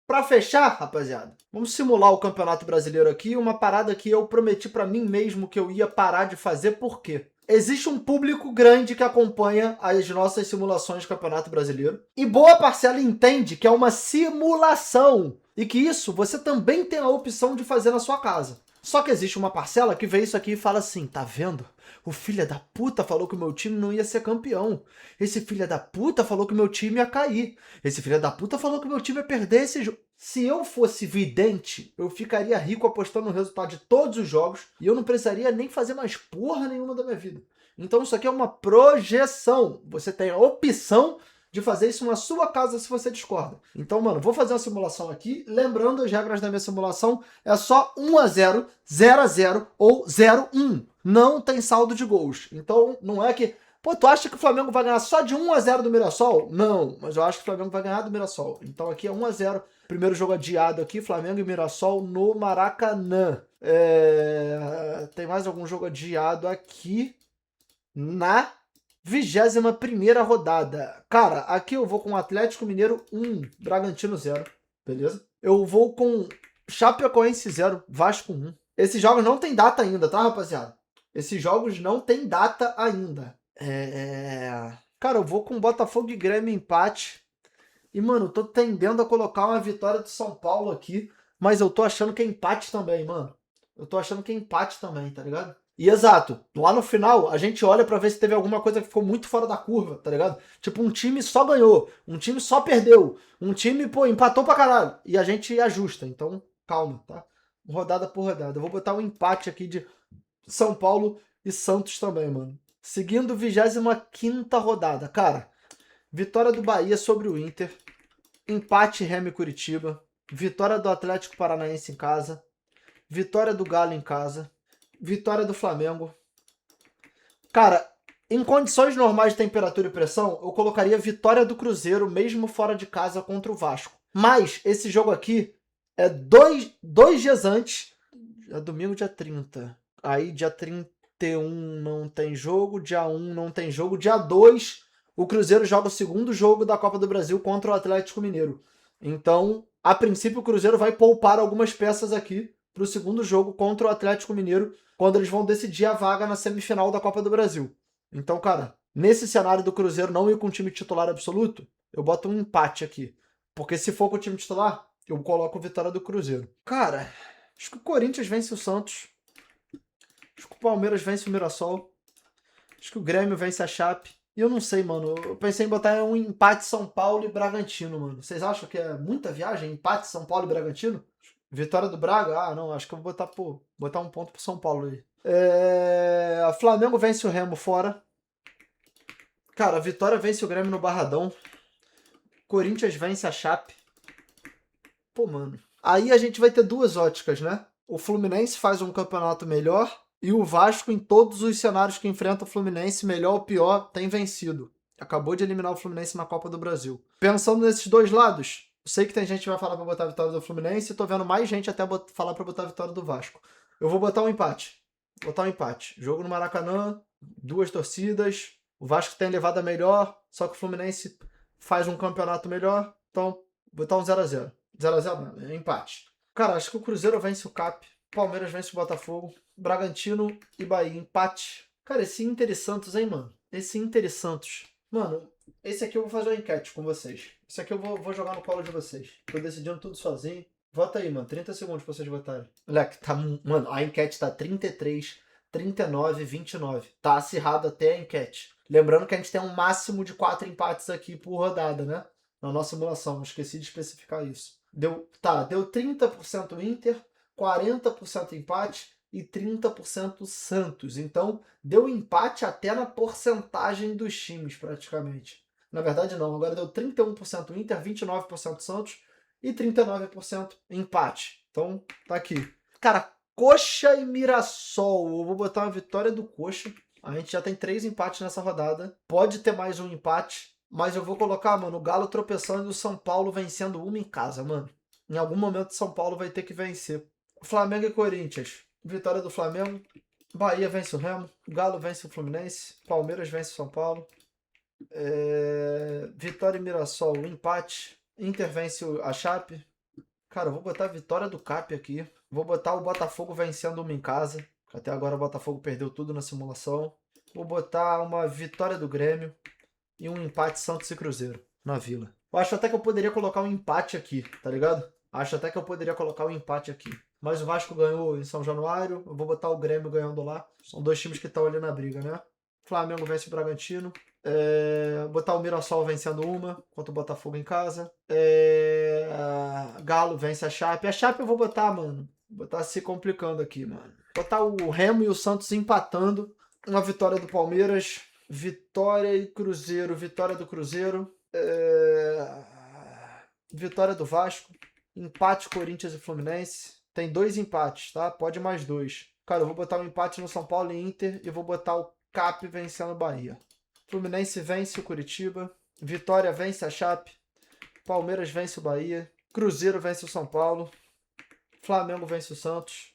Pra fechar, rapaziada, vamos simular o Campeonato Brasileiro aqui, uma parada que eu prometi pra mim mesmo que eu ia parar de fazer, por quê? Existe um público grande que acompanha as nossas simulações de Campeonato Brasileiro e boa parcela entende que é uma simulação e que isso você também tem a opção de fazer na sua casa. Só que existe uma parcela que vê isso aqui e fala assim, tá vendo? O filho da puta falou que o meu time não ia ser campeão. Esse filho da puta falou que o meu time ia cair. Esse filho da puta falou que o meu time ia perder esse jogo. Se eu fosse vidente, eu ficaria rico apostando no resultado de todos os jogos e eu não precisaria nem fazer mais porra nenhuma da minha vida. Então isso aqui é uma projeção. Você tem a opção de fazer isso na sua casa se você discorda. Então, mano, vou fazer uma simulação aqui. Lembrando, as regras da minha simulação é só 1-0, 0-0 ou 0-1. Não tem saldo de gols. Então, não é que... Pô, tu acha que o Flamengo vai ganhar só de 1-0 do Mirassol? Não, mas eu acho que o Flamengo vai ganhar do Mirassol. Então aqui é 1-0. Primeiro jogo adiado aqui, Flamengo e Mirassol no Maracanã. Tem mais algum jogo adiado aqui na 21ª rodada. Cara, aqui eu vou com Atlético Mineiro 1, Bragantino 0, beleza? Eu vou com Chapecoense 0, Vasco 1. Esses jogos não tem data ainda, tá, rapaziada? Esses jogos não tem data ainda. Cara, eu vou com Botafogo e Grêmio empate. E, mano, eu tô tendendo a colocar uma vitória do São Paulo aqui, mas eu tô achando que é empate também, mano. Eu tô achando que é empate também, tá ligado? E exato, lá no final a gente olha pra ver se teve alguma coisa que ficou muito fora da curva, tá ligado? Tipo, um time só ganhou, um time só perdeu, um time, pô, empatou pra caralho. E a gente ajusta, então calma, tá? Rodada por rodada. Eu vou botar um empate aqui de São Paulo e Santos também, mano. Seguindo 25ª rodada. Cara, vitória do Bahia sobre o Inter. Empate Remo e Curitiba. Vitória do Atlético Paranaense em casa. Vitória do Galo em casa. Vitória do Flamengo. Cara, em condições normais de temperatura e pressão, eu colocaria vitória do Cruzeiro mesmo fora de casa contra o Vasco. Mas esse jogo aqui é dois dias antes. É domingo, dia 30. Aí dia 31 não tem jogo. Dia 1 não tem jogo. Dia 2 o Cruzeiro joga o segundo jogo da Copa do Brasil contra o Atlético Mineiro. Então, a princípio, o Cruzeiro vai poupar algumas peças aqui para o segundo jogo contra o Atlético Mineiro, quando eles vão decidir a vaga na semifinal da Copa do Brasil. Então, cara, nesse cenário do Cruzeiro não ir com o time titular absoluto, eu boto um empate aqui. Porque se for com o time titular, eu coloco a vitória do Cruzeiro. Cara, acho que o Corinthians vence o Santos. Acho que o Palmeiras vence o Mirassol. Acho que o Grêmio vence a Chape. E eu não sei, mano. Eu pensei em botar um empate São Paulo e Bragantino, mano. Vocês acham que é muita viagem? Empate São Paulo e Bragantino? Vitória do Braga? Ah, não. Acho que eu vou botar um ponto pro São Paulo aí. Flamengo vence o Remo fora. Cara, a Vitória vence o Grêmio no Barradão. Corinthians vence a Chape. Pô, mano. Aí a gente vai ter duas óticas, né? O Fluminense faz um campeonato melhor e o Vasco, em todos os cenários que enfrenta o Fluminense, melhor ou pior, tem vencido. Acabou de eliminar o Fluminense na Copa do Brasil. Pensando nesses dois lados, eu sei que tem gente que vai falar pra botar a vitória do Fluminense e tô vendo mais gente até falar pra botar a vitória do Vasco. Eu vou botar um empate. Jogo no Maracanã, duas torcidas. O Vasco tem levado a melhor, só que o Fluminense faz um campeonato melhor. Então, vou botar um 0-0. 0-0 não, é empate. Cara, acho que o Cruzeiro vence o CAP. Palmeiras vence o Botafogo. Bragantino e Bahia, empate. Cara, esse Inter e Santos, hein, mano? Esse Inter e Santos. Mano, esse aqui eu vou fazer uma enquete com vocês. Esse aqui eu vou jogar no colo de vocês. Tô decidindo tudo sozinho. Vota aí, mano. 30 segundos pra vocês votarem. Moleque, tá... Mano, a enquete tá 33, 39, 29. Tá acirrado até a enquete. Lembrando que a gente tem um máximo de 4 empates aqui por rodada, né? Na nossa simulação. Esqueci de especificar isso. Deu 30% Inter, 40% empate e 30% Santos. Então, deu empate até na porcentagem dos times, praticamente. Na verdade, não. Agora deu 31% Inter, 29% Santos e 39% empate. Então, tá aqui. Cara, Coxa e Mirassol. Eu vou botar uma vitória do Coxa. A gente já tem 3 empates nessa rodada. Pode ter mais um empate. Mas eu vou colocar, mano, o Galo tropeçando e o São Paulo vencendo uma em casa, mano. Em algum momento o São Paulo vai ter que vencer. Flamengo e Corinthians. Vitória do Flamengo. Bahia vence o Remo. Galo vence o Fluminense. Palmeiras vence o São Paulo. Vitória e Mirassol, empate. Inter vence a Chape. Cara, eu vou botar a vitória do Cap aqui. Vou botar o Botafogo vencendo uma em casa. Até agora o Botafogo perdeu tudo na simulação. Vou botar uma vitória do Grêmio e um empate Santos e Cruzeiro na Vila. Eu acho até que eu poderia colocar um empate aqui, tá ligado? Acho até que eu poderia colocar um empate aqui. Mas o Vasco ganhou em São Januário. Eu vou botar o Grêmio ganhando lá. São dois times que estão ali na briga, né? Flamengo vence o Bragantino. Botar o Mirassol vencendo uma contra o Botafogo em casa. Galo vence a Chape. A Chape eu vou botar, mano. Vou botar se complicando aqui, mano. Botar o Remo e o Santos empatando. Uma vitória do Palmeiras. Vitória e Cruzeiro. Vitória do Cruzeiro. Vitória do Vasco. Empate Corinthians e Fluminense. Tem 2 empates, tá? Pode mais 2. Cara, eu vou botar um empate no São Paulo e Inter. E vou botar o Cap vencendo o Bahia. Fluminense vence o Curitiba. Vitória vence a Chape. Palmeiras vence o Bahia. Cruzeiro vence o São Paulo. Flamengo vence o Santos.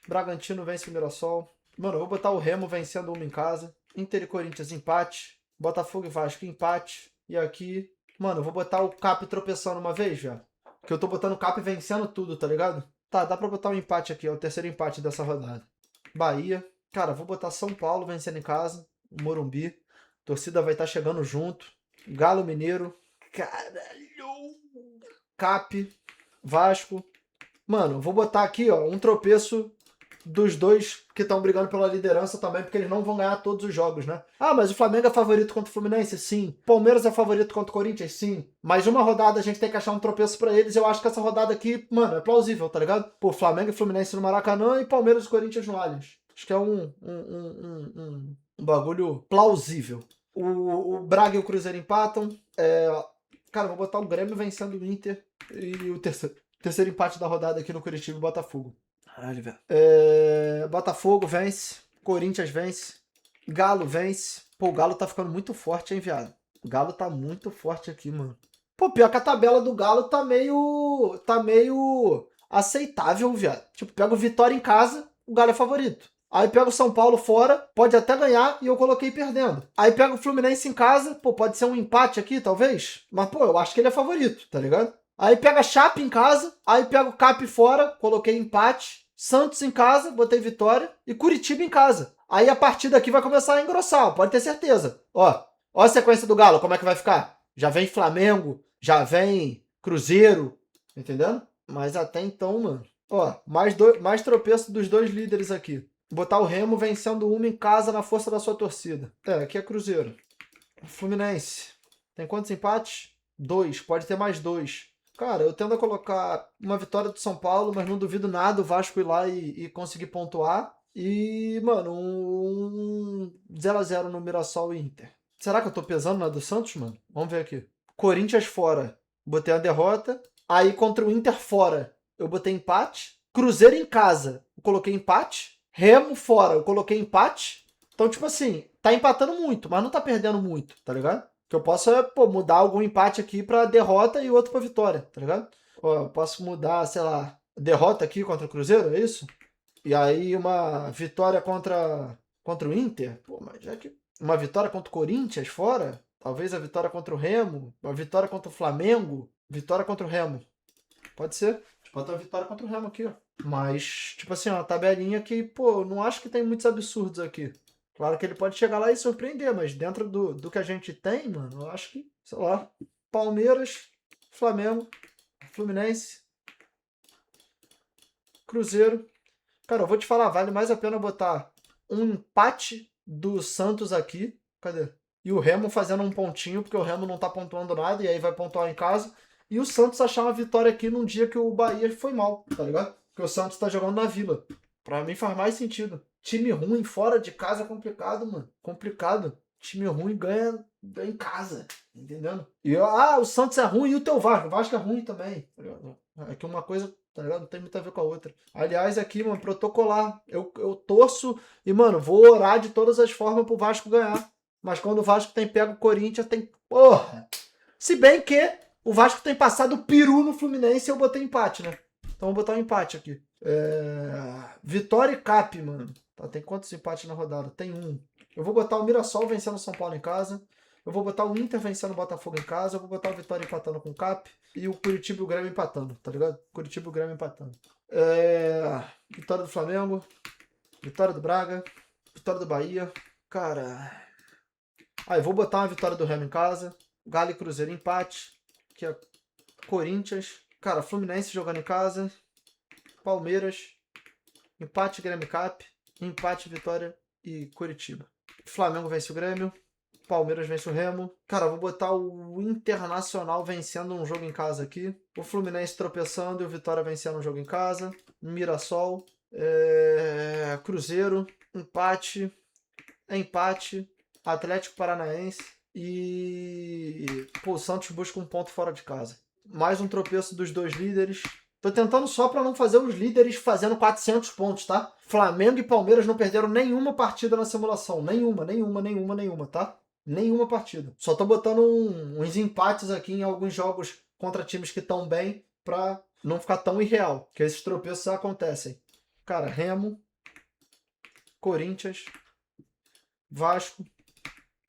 Bragantino vence o Mirassol. Mano, eu vou botar o Remo vencendo uma em casa. Inter e Corinthians empate. Botafogo e Vasco empate. E aqui, mano, eu vou botar o Cap tropeçando uma vez, já. Porque eu tô botando o Cap vencendo tudo, tá ligado? Tá, dá pra botar um empate aqui. É o terceiro empate dessa rodada. Bahia. Cara, vou botar São Paulo vencendo em casa. O Morumbi. A torcida vai estar chegando junto. Galo Mineiro. Caralho. Cap. Vasco. Mano, vou botar aqui, ó, um tropeço dos dois que estão brigando pela liderança também, porque eles não vão ganhar todos os jogos, né? Ah, mas o Flamengo é favorito contra o Fluminense? Sim. Palmeiras é favorito contra o Corinthians? Sim. Mais uma rodada a gente tem que achar um tropeço pra eles. Eu acho que essa rodada aqui, mano, é plausível, tá ligado? Pô, Flamengo e Fluminense no Maracanã e Palmeiras e Corinthians no Allianz. Acho que é um bagulho plausível. O Braga e o Cruzeiro empatam. Cara, vou botar o Grêmio vencendo o Inter. E o terceiro empate da rodada aqui no Curitiba e Botafogo. Caralho, velho. Botafogo vence. Corinthians vence. Galo vence. Pô, o Galo tá ficando muito forte, hein, viado? O Galo tá muito forte aqui, mano. Pô, pior que a tabela do Galo tá meio aceitável, viado. Tipo, pega o Vitória em casa, o Galo é favorito. Aí pega o São Paulo fora, pode até ganhar e eu coloquei perdendo. Aí pega o Fluminense em casa, pô, pode ser um empate aqui, talvez. Mas, pô, eu acho que ele é favorito, tá ligado? Aí pega a Chape em casa, aí pega o Cap fora, coloquei empate. Santos em casa, botei vitória. E Curitiba em casa. Aí a partida aqui vai começar a engrossar, pode ter certeza. Ó a sequência do Galo, como é que vai ficar? Já vem Flamengo, já vem Cruzeiro, entendendo? Mas até então, mano. Ó, mais tropeço dos dois líderes aqui. Botar o Remo vencendo uma em casa na força da sua torcida. Aqui é Cruzeiro. Fluminense. Tem quantos empates? 2. Pode ter mais 2. Cara, eu tendo a colocar uma vitória do São Paulo, mas não duvido nada o Vasco ir lá e conseguir pontuar. E, mano, um 0x0 no Mirassol e Inter. Será que eu tô pesando na do Santos, mano? Vamos ver aqui. Corinthians fora. Botei a derrota. Aí contra o Inter fora, eu botei empate. Cruzeiro em casa, eu coloquei empate. Remo fora, eu coloquei empate. Então, tipo assim, tá empatando muito, mas não tá perdendo muito, tá ligado? Que eu posso mudar algum empate aqui pra derrota e outro pra vitória, tá ligado? Eu posso mudar, sei lá, derrota aqui contra o Cruzeiro, é isso? E aí uma vitória contra o Inter. Pô, mas já que uma vitória contra o Corinthians fora, talvez a vitória contra o Remo, uma vitória contra o Flamengo, vitória contra o Remo. Pode ser. Bota uma vitória contra o Remo aqui, ó. Mas, tipo assim, uma tabelinha que, pô, não acho que tem muitos absurdos aqui. Claro que ele pode chegar lá e surpreender, mas dentro do que a gente tem, mano, eu acho que, sei lá, Palmeiras, Flamengo, Fluminense, Cruzeiro. Cara, eu vou te falar, vale mais a pena botar um empate do Santos aqui. Cadê? E o Remo fazendo um pontinho, porque o Remo não tá pontuando nada, e aí vai pontuar em casa. E o Santos achar uma vitória aqui num dia que o Bahia foi mal, tá ligado? Porque o Santos tá jogando na Vila. Pra mim faz mais sentido. Time ruim fora de casa é complicado, mano. Complicado. Time ruim ganha em casa. Entendendo? E o Santos é ruim e o teu Vasco. O Vasco é ruim também. É que uma coisa, tá ligado? Não tem muito a ver com a outra. Aliás, aqui, mano, protocolar. Eu torço e, mano, vou orar de todas as formas pro Vasco ganhar. Mas quando o Vasco tem pego o Corinthians, tem. Porra! Se bem que o Vasco tem passado o peru no Fluminense e eu botei empate, né? Então vou botar um empate aqui. Vitória e Cap, mano. Tá, tem quantos empates na rodada? Tem um. Eu vou botar o Mirassol vencendo o São Paulo em casa. Eu vou botar o Inter vencendo o Botafogo em casa, eu vou botar o Vitória empatando com o Cap e o Curitiba e o Grêmio empatando, tá ligado? Curitiba e o Grêmio empatando. Vitória do Flamengo, vitória do Braga, vitória do Bahia. Cara... eu vou botar uma vitória do Remo em casa, Galo e Cruzeiro empate, que é Corinthians. Cara, Fluminense jogando em casa, Palmeiras, empate Grêmio e Cap, empate Vitória e Curitiba. Flamengo vence o Grêmio, Palmeiras vence o Remo. Cara, eu vou botar o Internacional vencendo um jogo em casa aqui. O Fluminense tropeçando e o Vitória vencendo um jogo em casa. Mirassol. Cruzeiro. Empate. Atlético Paranaense. E o Santos busca um ponto fora de casa. Mais um tropeço dos dois líderes. Tô tentando só para não fazer os líderes fazendo 400 pontos, tá? Flamengo e Palmeiras não perderam nenhuma partida na simulação. Nenhuma, tá? Nenhuma partida. Só tô botando uns empates aqui em alguns jogos contra times que estão bem pra não ficar tão irreal. Que esses tropeços acontecem. Cara, Remo, Corinthians, Vasco,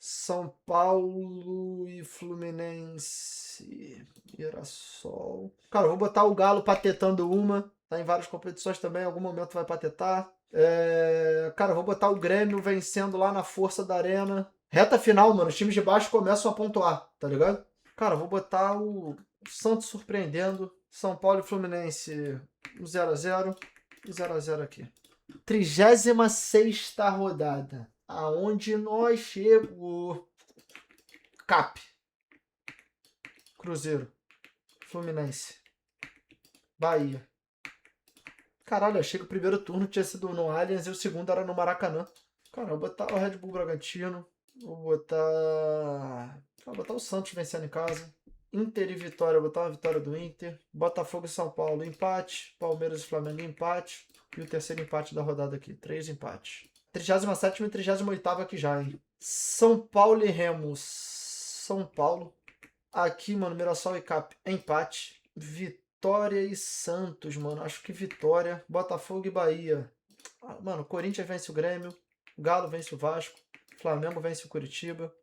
São Paulo e Fluminense, Mirassol. Cara, eu vou botar o Galo patetando uma. Tá em várias competições também, em algum momento vai patetar. Cara, eu vou botar o Grêmio vencendo lá na força da arena. Reta final, mano, os times de baixo começam a pontuar, tá ligado? Cara, eu vou botar o Santos surpreendendo. São Paulo e Fluminense 0x0 e 0x0 aqui. 36ª rodada. Aonde nós chegou? Cap. Cruzeiro. Fluminense. Bahia. Caralho, achei que o primeiro turno tinha sido no Allianz e o segundo era no Maracanã. Cara, eu vou botar o Red Bull Bragantino. Vou botar o Santos vencendo em casa. Inter e Vitória, eu vou botar uma vitória do Inter. Botafogo e São Paulo, empate. Palmeiras e Flamengo, empate. E o terceiro empate da rodada aqui. 3 empates. 37ª e 38ª aqui já, hein? São Paulo e Remo. São Paulo. Aqui, mano, Mirassol e Cap. Empate. Vitória e Santos, mano. Acho que Vitória. Botafogo e Bahia. Mano, Corinthians vence o Grêmio. Galo vence o Vasco. Flamengo vence o Curitiba.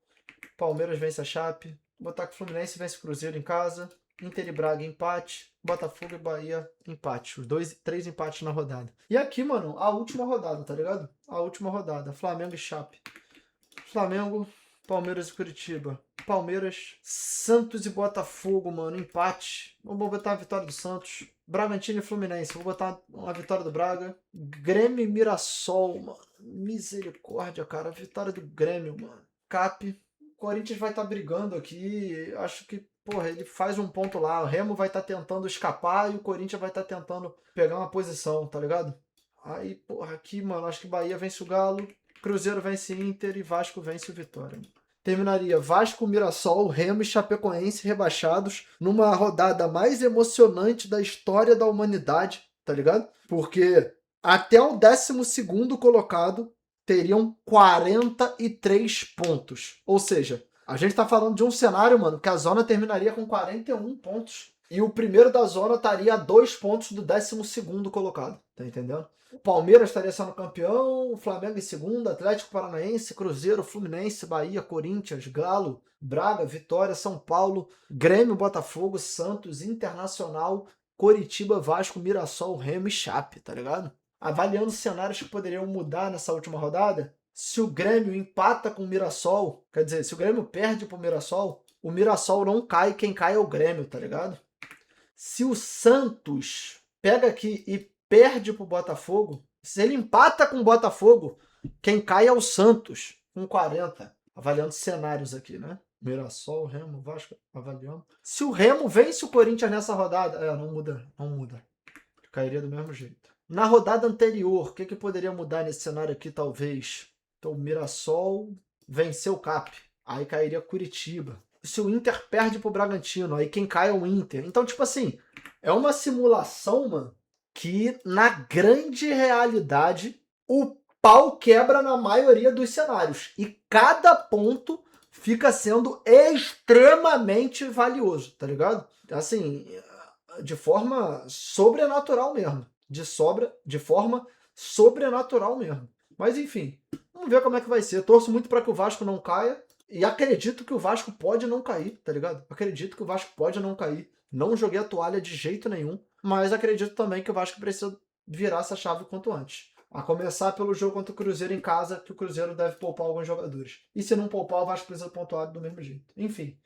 Palmeiras vence a Chape. Botar que o Fluminense vence o Cruzeiro em casa. Inter e Braga, empate. Botafogo e Bahia, empate. Os 3 empates na rodada. E aqui, mano, a última rodada, tá ligado? A última rodada. Flamengo e Chape. Flamengo, Palmeiras e Curitiba. Palmeiras, Santos e Botafogo, mano, empate. Vou botar a vitória do Santos. Bragantino e Fluminense. Vou botar uma vitória do Braga. Grêmio e Mirassol, mano. Misericórdia, cara. A vitória do Grêmio, mano. Cap. Corinthians vai estar brigando aqui. Acho que, porra, ele faz um ponto lá. O Remo vai estar tentando escapar e o Corinthians vai estar tentando pegar uma posição, tá ligado? Aí, porra, aqui, mano, acho que Bahia vence o Galo, Cruzeiro vence Inter e Vasco vence o Vitória. Terminaria Vasco, Mirassol, Remo e Chapecoense rebaixados numa rodada mais emocionante da história da humanidade, tá ligado? Porque até o 12º colocado teriam 43 pontos. Ou seja, a gente tá falando de um cenário, mano, que a zona terminaria com 41 pontos. E o primeiro da zona estaria a 2 pontos do 12º colocado. Tá entendendo? O Palmeiras estaria sendo campeão, o Flamengo em segundo, Atlético Paranaense, Cruzeiro, Fluminense, Bahia, Corinthians, Galo, Braga, Vitória, São Paulo, Grêmio, Botafogo, Santos, Internacional, Coritiba, Vasco, Mirassol, Remo e Chape, tá ligado? Avaliando cenários que poderiam mudar nessa última rodada, se o Grêmio empata com o Mirassol, quer dizer, se o Grêmio perde pro Mirassol, o Mirassol não cai, quem cai é o Grêmio, tá ligado? Se o Santos pega aqui e perde pro Botafogo, se ele empata com o Botafogo, quem cai é o Santos, com 40. Avaliando cenários aqui, né? Mirassol, Remo, Vasco, avaliando. Se o Remo vence o Corinthians nessa rodada, não muda. Cairia do mesmo jeito. Na rodada anterior, o que poderia mudar nesse cenário aqui, talvez? Então, o Mirassol venceu o Cap. Aí cairia Curitiba. Se o Inter perde pro Bragantino, aí quem cai é o Inter. Então, tipo assim, é uma simulação, mano, que na grande realidade o pau quebra na maioria dos cenários. E cada ponto fica sendo extremamente valioso, tá ligado? Assim, de forma sobrenatural mesmo. De forma sobrenatural mesmo. Mas enfim, vamos ver como é que vai ser. Torço muito para que o Vasco não caia. E acredito que o Vasco pode não cair, tá ligado? Acredito que o Vasco pode não cair. Não joguei a toalha de jeito nenhum, mas acredito também que o Vasco precisa virar essa chave o quanto antes. A começar pelo jogo contra o Cruzeiro em casa, que o Cruzeiro deve poupar alguns jogadores. E se não poupar, o Vasco precisa pontuar do mesmo jeito. Enfim,